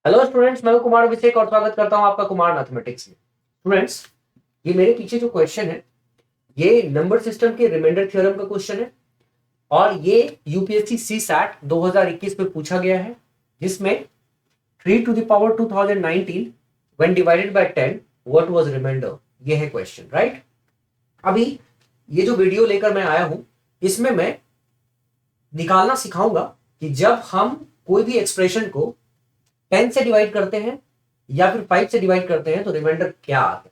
Hello students, मैं हूं कुमार अभिषेक और स्वागत करता हूं आपका कुमार मैथमेटिक्स में। स्टूडेंट्स, ये मेरे पीछे जो क्वेश्चन है ये नंबर सिस्टम के रिमाइंडर थ्योरम का क्वेश्चन है और ये यूपीएससी सी सैट 2021 में पूछा गया है, जिसमें 3 to the power 2019 when divided by 10 what was remainder, ये है क्वेश्चन, राइट। अभी ये जो वीडियो लेकर मैं आया हूं इसमें मैं निकालना सिखाऊंगा कि जब हम कोई भी एक्सप्रेशन को 10 से डिवाइड करते हैं या फिर 5 से डिवाइड करते हैं तो रिमाइंडर क्या आता है।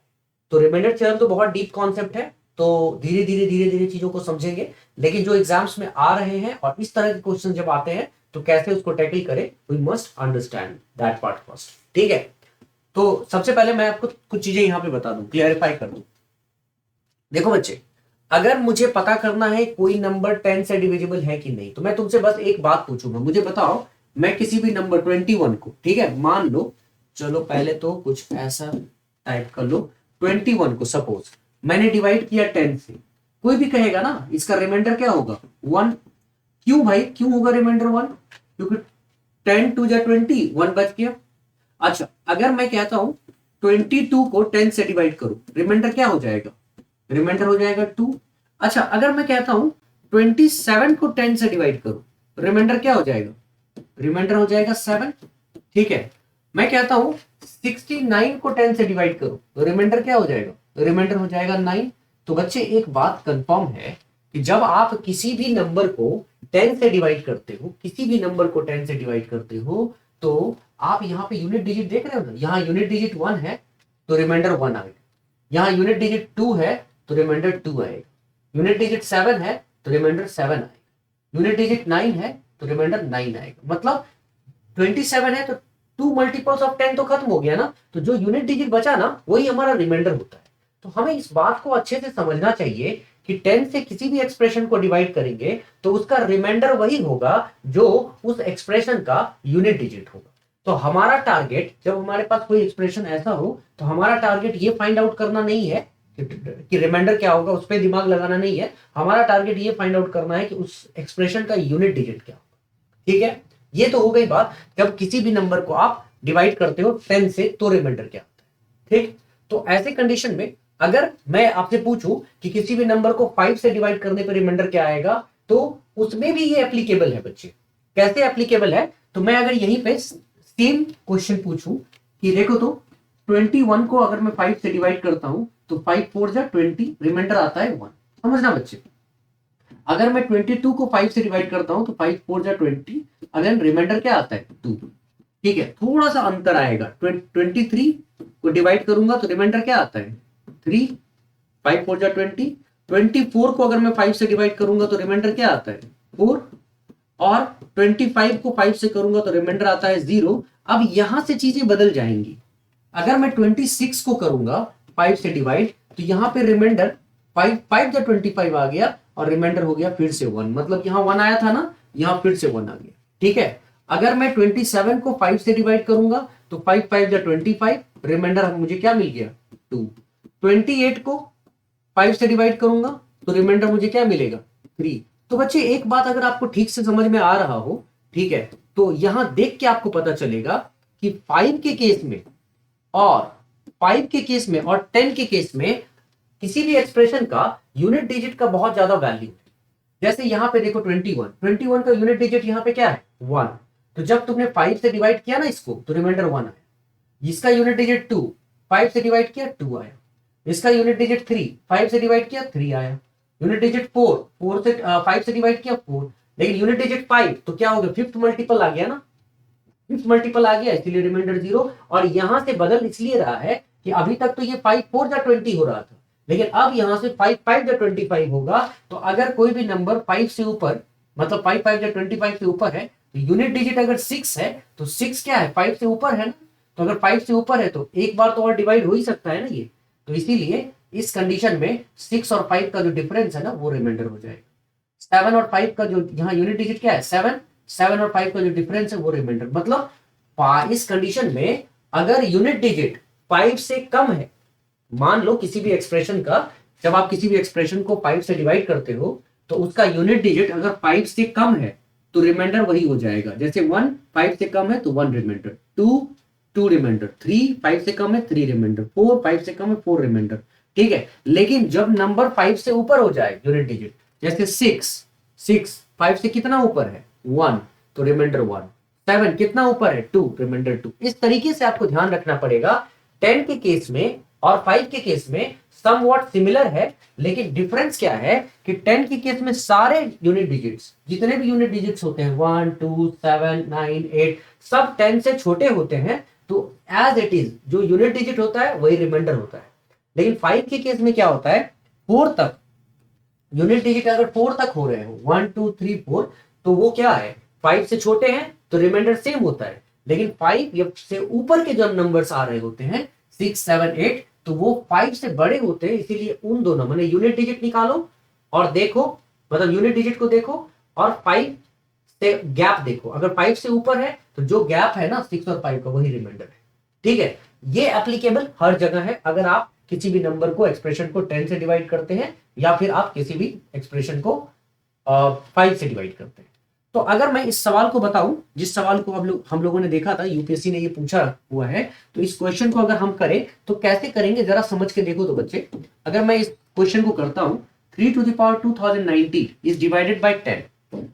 तो रिमाइंडर थ्योरम तो बहुत डीप कॉन्सेप्ट है, तो धीरे धीरे चीजों को समझेंगे, लेकिन जो एग्जाम्स में आ रहे हैं और इस तरह के क्वेश्चन जब आते हैं तो कैसे उसको टैकल करें, we must understand that part first. ठीक है, तो सबसे पहले मैं आपको कुछ चीजें यहां पे बता दूं, क्लियरिफाई कर दूं। देखो बच्चे, अगर मुझे पता करना है कोई नंबर 10 से डिविजिबल है कि नहीं, तो मैं तुमसे बस एक बात पूछूंगा, मुझे बताओ मैं किसी भी नंबर 21 को, ठीक है, मान लो, चलो पहले तो कुछ ऐसा टाइप कर लो, 21 को सपोज मैंने डिवाइड किया 10 से। कोई भी कहेगा ना इसका रिमाइंडर क्या होगा, 1। क्यों भाई, क्यों होगा रिमाइंडर 1? क्योंकि 10 2 जा 20, 1 बच गया। अच्छा, अगर मैं कहता हूं 22 को 10 से डिवाइड करो, रिमाइंडर क्या हो जाएगा? रिमाइंडर हो जाएगा 2। अच्छा, अगर मैं कहता हूं 27 को 10 से डिवाइड करो, रिमाइंडर क्या हो जाएगा? रिमाइंडर हो जाएगा 7। ठीक है, मैं कहता हूं 69 को 10 से डिवाइड करो, तो रिमाइंडर क्या हो जाएगा? रिमाइंडर हो जाएगा 9। तो बच्चे एक बात कंफर्म है कि जब आप किसी भी नंबर को 10 से डिवाइड करते हो, किसी भी नंबर को 10 से डिवाइड करते हो, तो आप यहाँ पे यूनिट डिजिट देख रहे हो ना, यहाँ यूनिट डिजिट 1 है तो रिमाइंडर 1 आएगा, यहाँ यूनिट डिजिट 2 है तो रिमाइंडर 2 आएगा, यूनिट डिजिट 7 है तो रिमाइंडर 7 आएगा, यूनिट डिजिट 9 है तो रिमाइंडर 9 आएगा। मतलब 27 है तो 2 मल्टीपल्स ऑफ 10 तो खत्म हो गया ना, तो जो यूनिट डिजिट बचा ना वही हमारा रिमाइंडर होता है। तो हमें इस बात को अच्छे से समझना चाहिए कि 10 से किसी भी एक्सप्रेशन को डिवाइड करेंगे तो उसका रिमाइंडर वही होगा जो उस एक्सप्रेशन का यूनिट डिजिट होगा। तो हमारा टारगेट, जब हमारे पास कोई एक्सप्रेशन ऐसा हो, तो हमारा टारगेट ये फाइंड आउट करना नहीं है कि रिमाइंडर क्या होगा, उस पर दिमाग लगाना नहीं है। हमारा टारगेट ये फाइंड आउट करना है कि उस एक्सप्रेशन का यूनिट डिजिट क्या होगा। ठीक है, ये तो हो गई बात, जब किसी भी नंबर को आप डिवाइड करते हो 10 से तो रिमाइंडर क्या होता है। ठीक, तो ऐसे कंडीशन में अगर मैं आपसे पूछूं कि किसी भी नंबर को 5 से डिवाइड करने पर रिमाइंडर क्या आएगा, तो उसमें भी ये एप्लीकेबल है बच्चे। कैसे एप्लीकेबल है? तो मैं अगर यहीं पे सेम क्वेश्चन पूछूं कि देखो तो 21 को अगर मैं 5 से डिवाइड करता हूं तो 5 4 जा 20, रिमाइंडर आता है 1। समझना बच्चे, अगर मैं 22 को 5 से डिवाइड करता हूं तो 5 4 जा 20, अगेन रिमाइंडर क्या आता है? 2। ठीक है, थोड़ा सा अंतर आएगा, 23 को डिवाइड करूंगा तो रिमाइंडर क्या आता है? 3। 5 4 जा 20। 24 को अगर मैं 5 से डिवाइड करूंगा तो रिमाइंडर क्या आता है? 4। और 25 को 5 से करूंगा तो रिमाइंडर आता है 0। अब यहां से चीजें बदल जाएंगी। अगर मैं 26 को करूंगा 5 से डिवाइड तो यहां पे रिमाइंडर 5 5 जा 25 आ गया और रिमाइंडर हो गया फिर से 1। मतलब यहां 1 आया था ना, यहां फिर से 1 आ गया। ठीक है, अगर मैं 27 को 5 से डिवाइड करूंगा तो 5 5 जा 25, रिमाइंडर मुझे क्या मिल गया? 2। 28 को 5 से डिवाइड करूंगा तो रिमाइंडर मुझे क्या मिलेगा? 3। तो बच्चे एक बात अगर आपको ठीक से समझ में आ रहा हो, ठीक है, तो यहां देख के आपको पता चलेगा कि 5 के केस में और 5 के केस में और 10 के केस में किसी भी एक्सप्रेशन का यूनिट डिजिट का बहुत ज्यादा वैल्यू है। जैसे यहां पे देखो 21 का यूनिट डिजिट यहां पे क्या है? 1। तो जब तुमने 5 से डिवाइड किया ना इसको तो रिमाइंडर 1 आया। इसका यूनिट डिजिट 2, 5 से डिवाइड किया 2 आया। इसका यूनिट डिजिट 3, 5 से डिवाइड किया 3 आया। यूनिट डिजिट 4, 4 से 5 से डिवाइड किया 4। लेकिन यूनिट डिजिट 5 तो क्या हो गया? फिफ्थ मल्टीपल आ गया ना, फिफ्थ मल्टीपल आ गया, इसलिए रिमाइंडर 0। और यहां से बदल इसलिए रहा है कि अभी तक तो ये 5 4 जा 20 हो रहा था, लेकिन अब यहां से 5 5 जा 25 होगा। तो अगर कोई भी नंबर 5 से ऊपर, मतलब 5 5 जा 25 से ऊपर है, तो यूनिट डिजिट अगर 6 है तो 6 क्या है? 5 से ऊपर है ना। तो अगर 5 से ऊपर है तो एक बार तो और डिवाइड हो ही सकता है ना ये। तो इसीलिए इस कंडीशन में 6 और 5 का जो डिफरेंस है ना वो रिमाइंडर हो जाएगा। 7 और 5 का जो यहाँ यूनिट डिजिट क्या है? 7। 7 और 5 का जो डिफरेंस है वो रिमाइंडर। मतलब इस कंडीशन में अगर यूनिट डिजिट 5 से कम है, मान लो किसी भी एक्सप्रेशन का, जब आप किसी भी एक्सप्रेशन को 5 से डिवाइड करते हो तो उसका यूनिट डिजिट अगर 5 से कम है तो रिमाइंडर वही हो जाएगा। जैसे 1 5 से कम है तो 1 रिमाइंडर, 2 2 रिमाइंडर, 3 5 से कम है 3 रिमाइंडर, 4 5 से कम है 4 रिमाइंडर, ठीक है। लेकिन जब नंबर 5 से ऊपर हो जाए यूनिट डिजिट, जैसे 6 5 से कितना ऊपर है 1, तो रिमाइंडर 1, 7 कितना ऊपर है 2, रिमाइंडर 2। इस तरीके से आपको ध्यान रखना पड़ेगा। 10 के केस में और 5 के केस में समवॉट सिमिलर है, लेकिन डिफरेंस क्या है कि 10 के केस में सारे यूनिट डिजिट्स, जितने भी यूनिट डिजिट्स होते हैं 1 2 7 9 8, सब 10 से छोटे होते हैं, तो एज इट इज जो यूनिट डिजिट होता है वही रिमाइंडर होता है। लेकिन 5 के केस में क्या होता है, 4 तक यूनिट डिजिट अगर 4 तक हो रहे हो 1 2 3 4, तो वो क्या है 5 से छोटे हैं तो रिमाइंडर सेम होता है। लेकिन 5 से ऊपर के जब नंबर्स आ रहे होते हैं 6 7 8, तो वो 5 से बड़े होते हैं। इसीलिए उन दोनों मैंने यूनिट डिजिट निकालो और देखो, मतलब यूनिट डिजिट को देखो और 5 से गैप देखो। अगर 5 से ऊपर है तो जो गैप है ना 6 और 5 का वही रिमाइंडर है, ठीक है। ये एप्लीकेबल हर जगह है, अगर आप किसी भी नंबर को एक्सप्रेशन को 10 से डिवाइड करते हैं या फिर आप किसी भी एक्सप्रेशन को 5 से डिवाइड करते हैं। तो अगर मैं इस सवाल को बताऊं, जिस सवाल को हम लोगों ने देखा था, यूपीएससी ने ये पूछा हुआ है, तो इस क्वेश्चन को अगर हम करें तो कैसे करेंगे जरा समझ के देखो। तो बच्चे, अगर मैं इस क्वेश्चन को करता हूं 3 to the power 2090 is divided by 10,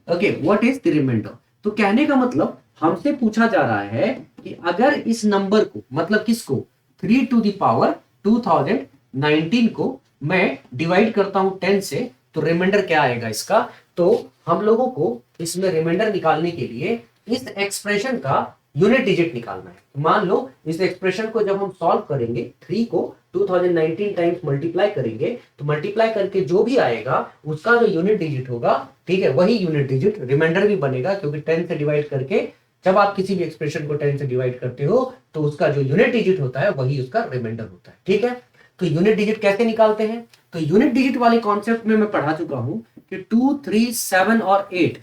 okay, what is the reminder. तो कहने का मतलब हमसे पूछा जा रहा है कि अगर इस नंबर को, मतलब किसको, 3 to the power 2019 को मैं डिवाइड करता हूं 10 से, तो रिमाइंडर क्या आएगा इसका। तो हम लोगों को इसमें रिमाइंडर निकालने के लिए इस एक्सप्रेशन का यूनिट डिजिट निकालना है। मान लो इस एक्सप्रेशन को जब हम सॉल्व करेंगे, 3 को 2019 टाइम्स मल्टीप्लाई करेंगे, तो मल्टीप्लाई करके जो भी आएगा उसका जो यूनिट डिजिट होगा, ठीक है, वही यूनिट डिजिट रिमाइंडर भी बनेगा। क्योंकि 10 से डिवाइड करके, जब आप किसी भी एक्सप्रेशन को 10 से डिवाइड करते हो तो उसका जो यूनिट डिजिट होता है वही उसका रिमाइंडर होता है, ठीक है। तो यूनिट डिजिट कैसे निकालते हैं, तो यूनिट डिजिट वाले कॉन्सेप्ट में मैं पढ़ा चुका हूं कि 2 3 7 और 8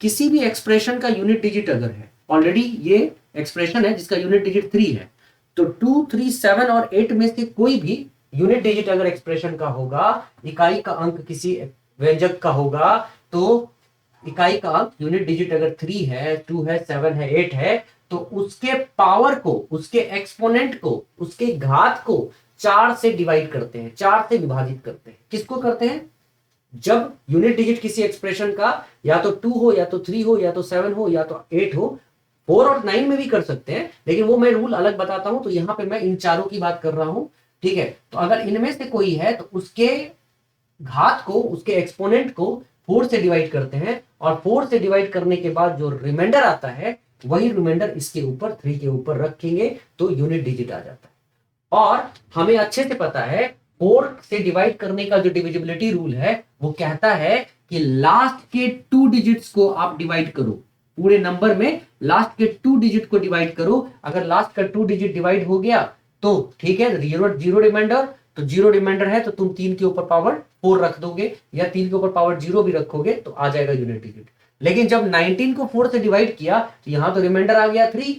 किसी भी एक्सप्रेशन का यूनिट डिजिट अगर है, ऑलरेडी ये एक्सप्रेशन है जिसका यूनिट डिजिट 3 है, तो 2 3 7 और 8 में से कोई भी यूनिट डिजिट अगर एक्सप्रेशन का होगा, इकाई का अंक किसी व्यंजक का होगा, तो इकाई का अंक यूनिट डिजिट अगर 3 है 2 है 7 है 8 है, तो उसके पावर को, उसके एक्सपोनेंट को, उसके घात को 4 से डिवाइड करते हैं, 4 से विभाजित करते हैं। किसको करते हैं, जब यूनिट डिजिट किसी एक्सप्रेशन का या तो 2 हो या तो 3 हो या तो 7 हो या तो 8 हो, 4 और 9 में भी कर सकते हैं, लेकिन वो मैं रूल अलग बताता हूं। तो यहां पे मैं इन चारों की बात कर रहा हूं, ठीक है। तो अगर इनमें से कोई है तो उसके घात को, उसके एक्सपोनेंट को 4 से डिवाइड करते हैं, और 4 से डिवाइड करने के बाद जो रिमाइंडर आता है वही रिमाइंडर इसके ऊपर 3 के ऊपर रखेंगे तो यूनिट डिजिट आ जाता है। और हमें अच्छे से पता है 4 से डिवाइड करने का जो डिविजिबिलिटी रूल है वो कहता है कि लास्ट के 2 डिजिट्स को आप डिवाइड करो, पूरे नंबर में लास्ट के 2 डिजिट को डिवाइड करो। अगर लास्ट का 2 डिजिट डिवाइड हो गया तो ठीक है, जीरो रिमाइंडर, तो जीरो रिमाइंडर है तो तुम 3 के ऊपर पावर 4 रख दोगे, या 3 के ऊपर पावर 0 भी रखोगे तो आ जाएगा यूनिट डिजिट। लेकिन जब 19 को 4 से डिवाइड किया तो यहां तो रिमाइंडर आ गया 3,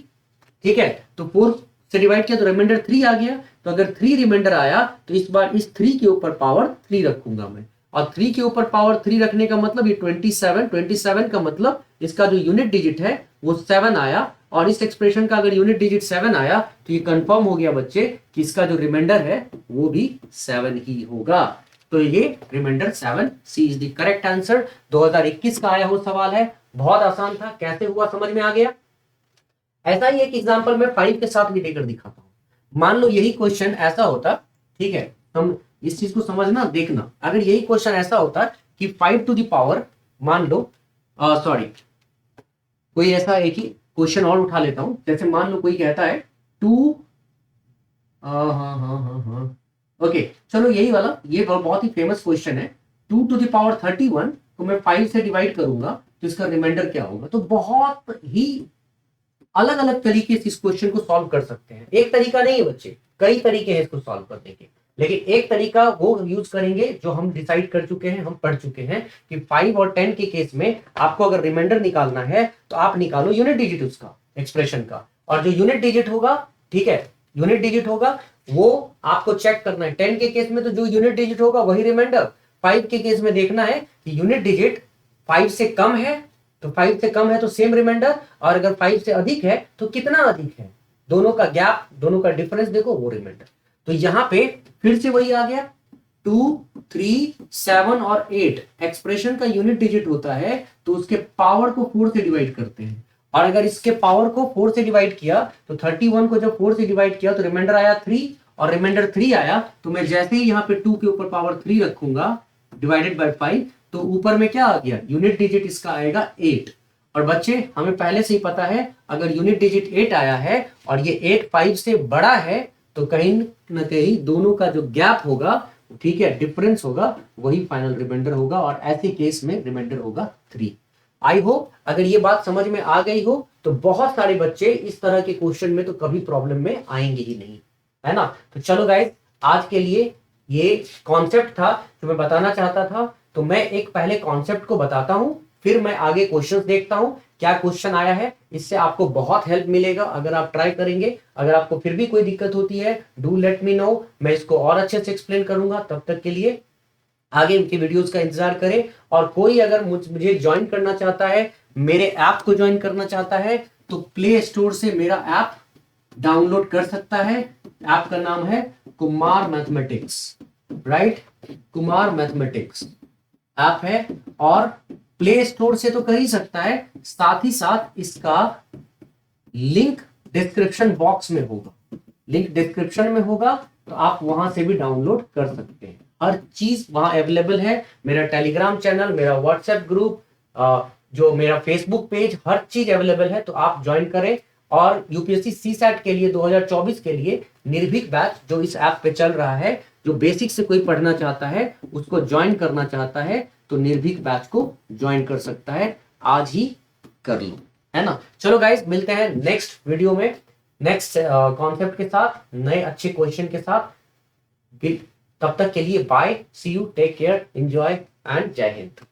ठीक है, तो 4 से डिवाइड किया तो रिमाइंडर 3 आ गया। तो अगर 3 रिमाइंडर आया तो इस बार इस 3 के ऊपर पावर 3 रखूंगा मैं, और 3 के ऊपर पावर 3 रखने का मतलब ये 27 का मतलब इसका जो यूनिट डिजिट है वो 7 आया, और इस एक्सप्रेशन का अगर यूनिट डिजिट 7 आया तो ये कंफर्म हो गया बच्चे कि इसका जो रिमाइंडर है वो भी 7 ही होगा। तो ये reminder 7, C is the correct answer. 2021 का आया हुआ सवाल है, बहुत आसान था, कैसे हुआ समझ में आ गया। ऐसा ही एक एग्जांपल मैं 5 के साथ भी लेकर दिखाता हूं। मान लो यही क्वेश्चन ऐसा होता, ठीक है, हम इस चीज को समझना देखना, अगर यही क्वेश्चन ऐसा होता कि 5 टू द पावर, मान लो सॉरी, कोई ऐसा एक ही क्वेश्चन और उठा लेता हूं, जैसे मान लो कोई कहता है 2, हाँ ओके, चलो यही वाला, ये बहुत ही फेमस क्वेश्चन है, 2 टू द पावर 31 को मैं 5 से डिवाइड करूंगा तो इसका रिमाइंडर क्या होगा। तो बहुत ही अलग अलग तरीके से इस क्वेश्चन को सॉल्व कर सकते हैं, एक तरीका नहीं है बच्चे, कई तरीके हैं इसको सॉल्व करने के, लेकिन एक तरीका वो यूज करेंगे जो हम डिसाइड कर चुके हैं, हम पढ़ चुके हैं कि 5 और 10 के केस में आपको अगर रिमाइंडर निकालना है तो आप निकालो यूनिट डिजिट उसका एक्सप्रेशन का, और जो यूनिट डिजिट होगा, ठीक है, यूनिट डिजिट होगा वो आपको चेक करना है। 10 के केस में तो जो यूनिट डिजिट होगा वही रिमाइंडर, 5 के केस में देखना है कि यूनिट डिजिट 5 से कम है, तो 5 से कम है तो सेम रिमाइंडर, और अगर 5 से अधिक है तो कितना अधिक है, दोनों का गैप, दोनों का डिफरेंस देखो, वो रिमाइंडर। तो यहां पे फिर से वही आ गया, 2, 3, 7 और 8 एक्सप्रेशन का यूनिट डिजिट होता है, तो उसके पावर को 4 से डिवाइड करते हैं। और अगर इसके पावर को 4 से डिवाइड किया तो 31 को जब 4 से डिवाइड किया तो रिमाइंडर आया 3, और रिमाइंडर 3 आया तो मैं जैसे ही यहाँ पे 2 के ऊपर पावर 3 रखूंगा डिवाइडेड बाय 5, तो ऊपर में क्या आ गया, यूनिट डिजिट इसका आएगा 8। और बच्चे हमें पहले से ही पता है, अगर यूनिट डिजिट 8 आया है और ये 8 5 से बड़ा है, तो कहीं ना कहीं दोनों का जो गैप होगा, ठीक है, डिफरेंस होगा, वही फाइनल रिमाइंडर होगा, और ऐसे केस में रिमाइंडर होगा 3। आई होप अगर ये बात समझ में आ गई हो तो बहुत सारे बच्चे इस तरह के क्वेश्चन में तो कभी प्रॉब्लम में आएंगे ही नहीं, है ना। तो चलो गाइस, आज के लिए ये कॉन्सेप्ट था जो मैं बताना चाहता था। तो मैं एक पहले कॉन्सेप्ट को बताता हूं, फिर मैं आगे क्वेश्चंस देखता हूं क्या क्वेश्चन आया है। इससे आपको बहुत हेल्प मिलेगा अगर आप ट्राई करेंगे। अगर आपको फिर भी कोई दिक्कत होती है, डू लेट मी नो, मैं इसको और अच्छे से एक्सप्लेन करूंगा। तब तक के लिए आगे इनके वीडियोस का इंतजार करें। और कोई अगर मुझे ज्वाइन करना चाहता है, मेरे ऐप को ज्वाइन करना चाहता है, तो प्ले स्टोर से मेरा ऐप डाउनलोड कर सकता है। ऐप का नाम है Kumar mathematics, right, Kumar mathematics app है। और प्ले स्टोर से तो कर ही सकता है, साथ ही साथ इसका लिंक डिस्क्रिप्शन बॉक्स में होगा, लिंक डिस्क्रिप्शन में होगा, तो आप वहां से भी डाउनलोड कर सकते हैं। हर चीज वहां अवेलेबल है, मेरा टेलीग्राम चैनल, मेरा व्हाट्सएप ग्रुप, जो मेरा फेसबुक पेज, हर चीज अवेलेबल है। तो आप ज्वाइन करें। और यूपीएससी सीसैट के लिए 2024 के लिए निर्भीक बैच जो इस ऐप पे चल रहा है, जो बेसिक से कोई पढ़ना चाहता है, उसको ज्वाइन करना चाहता है, तो निर्भीक बैच को ज्वाइन कर सकता है। आज ही कर लो, है ना। चलो गाइस, मिलते हैं नेक्स्ट वीडियो में, नेक्स्ट कॉन्सेप्ट के साथ, नए अच्छे क्वेश्चन के साथ। तब तक के लिए bye, see you, take care, enjoy and जय हिंद।